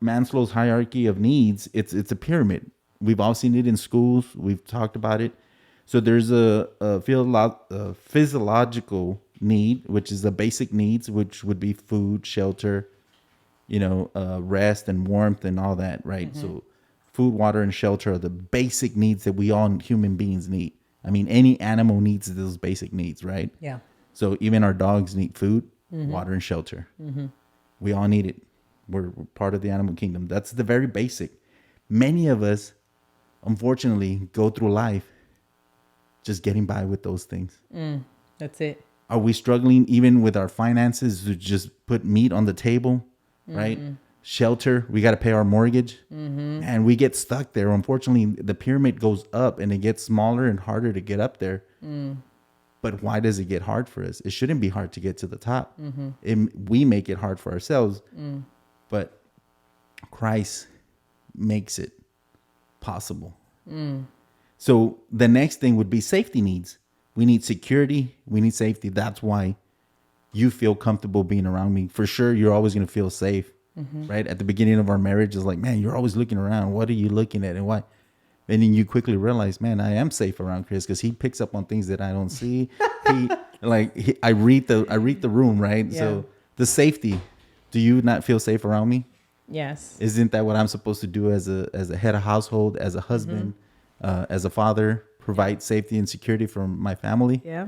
Maslow's hierarchy of needs, it's a pyramid. We've all seen it in schools. We've talked about it. So there's a physiological need, which is the basic needs, which would be food, shelter, rest and warmth and all that, right? So food, water, and shelter are the basic needs that we all human beings need. I mean, any animal needs those basic needs, right? Yeah. So even our dogs need food, water, and shelter. We all need it. We're part of the animal kingdom. That's the very basic. Many of us, unfortunately, go through life just getting by with those things. That's it. Are we struggling even with our finances to just put meat on the table, right? Shelter, we got to pay our mortgage, and we get stuck there. Unfortunately, the pyramid goes up and it gets smaller and harder to get up there. But why does it get hard for us? It shouldn't be hard to get to the top. We make it hard for ourselves, but Christ makes it possible. So the next thing would be safety needs. We need security. We need safety. That's why you feel comfortable being around me. For sure, you're always going to feel safe, right? At the beginning of our marriage, it's like, man, you're always looking around. What are you looking at and why? And then you quickly realize, man, I am safe around Chris because he picks up on things that I don't see. I read the room, right? Yeah. So the safety. Do you not feel safe around me? Yes. Isn't that what I'm supposed to do as a head of household, as a husband, as a father? Provide safety and security for my family. Yeah.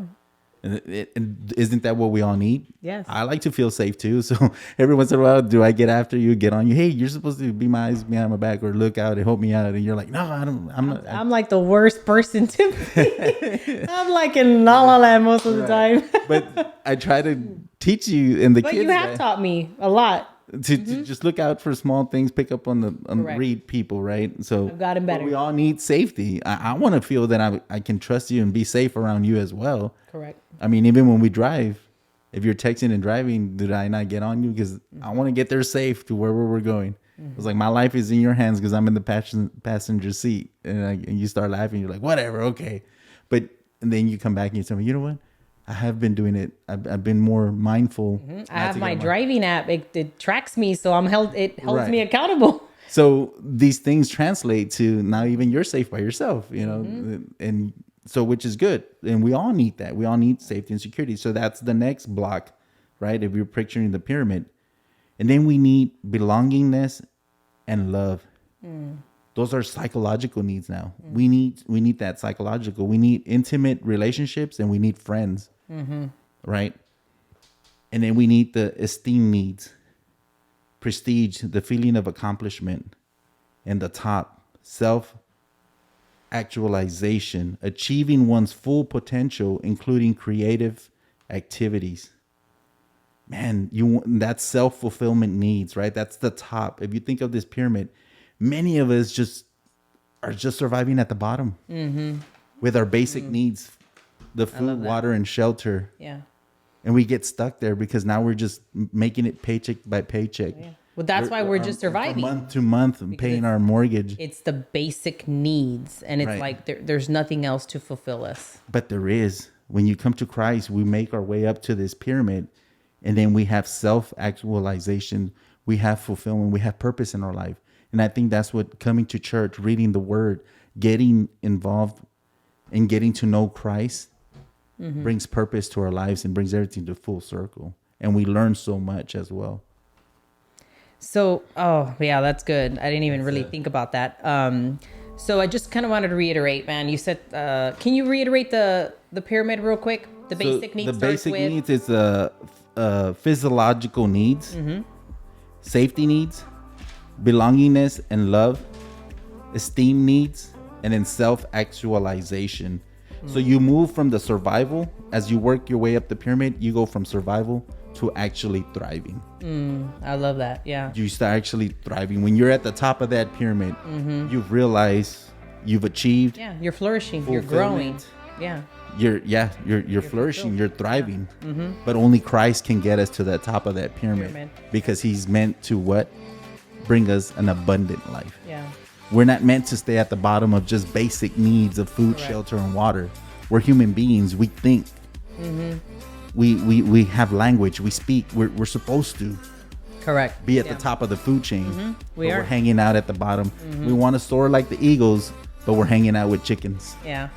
And isn't that what we all need? Yes. I like to feel safe too. So every once in a while, do I get after you, get on you? Hey, you're supposed to be my eyes behind my back or look out and help me out. And you're like, no, I don't. I'm not. I'm like the worst person to be. I'm like in La La Land most of the time. But I try to teach you and the But kids you have that, taught me a lot. to just look out for small things, pick up on Correct. read people, right? So I've gotten better. but we all need safety. I want to feel that I can trust you and be safe around you as well. Correct. I mean, even when we drive, if you're texting and driving, did I not get on you? Because I want to get there safe to wherever we're going. It's like my life is in your hands because I'm in the passenger seat. And you start laughing. You're like, whatever, okay. But and then you come back and you tell me, you know what? I have been doing it. I've been more mindful. I have my driving app. It tracks me, so I'm held. It holds Right. me accountable. So these things translate to now even you're safe by yourself, and so which is good. And we all need that. We all need safety and security. So that's the next block, right? If you're picturing the pyramid. And then we need belongingness and love. Those are psychological needs now. We need that psychological. We need intimate relationships and we need friends, right? And then we need the esteem needs, prestige, the feeling of accomplishment, and the top, self-actualization, achieving one's full potential, including creative activities. Man, that's self-fulfillment needs, right? That's the top. If you think of this pyramid, many of us are just surviving at the bottom with our basic needs, the food, water, and shelter. Yeah. And we get stuck there because now we're just making it paycheck by paycheck. Yeah. Well, that's why we're just surviving. From month to month and paying our mortgage. It's the basic needs. And it's Right. like there's nothing else to fulfill us. But there is. When you come to Christ, we make our way up to this pyramid. And then we have self-actualization. We have fulfillment. We have purpose in our life. And I think that's what coming to church, reading the word, getting involved and getting to know Christ brings purpose to our lives and brings everything to full circle. And we learn so much as well. So, oh, yeah, that's good. I didn't even really think about that. So I just kind of wanted to reiterate, man. You said, can you reiterate the pyramid real quick? The basic needs. The basic needs is physiological needs, safety needs, belongingness and love, esteem needs, and then self-actualization. So you move from the survival, as you work your way up the pyramid, you go from survival to actually thriving. I love that. Yeah. You start actually thriving. When you're at the top of that pyramid, you've realized you've achieved. Yeah. You're flourishing. You're growing. fulfillment. Yeah. You're flourishing, you're thriving. But only Christ can get us to the top of that pyramid. Because he's meant to what? Bring us an abundant life. Yeah. We're not meant to stay at the bottom of just basic needs of food, shelter, and water. We're human beings. We think. We have language. We speak. We're supposed to. Correct. be at the top of the food chain. We're hanging out at the bottom. We want to soar like the eagles, but we're hanging out with chickens. Yeah.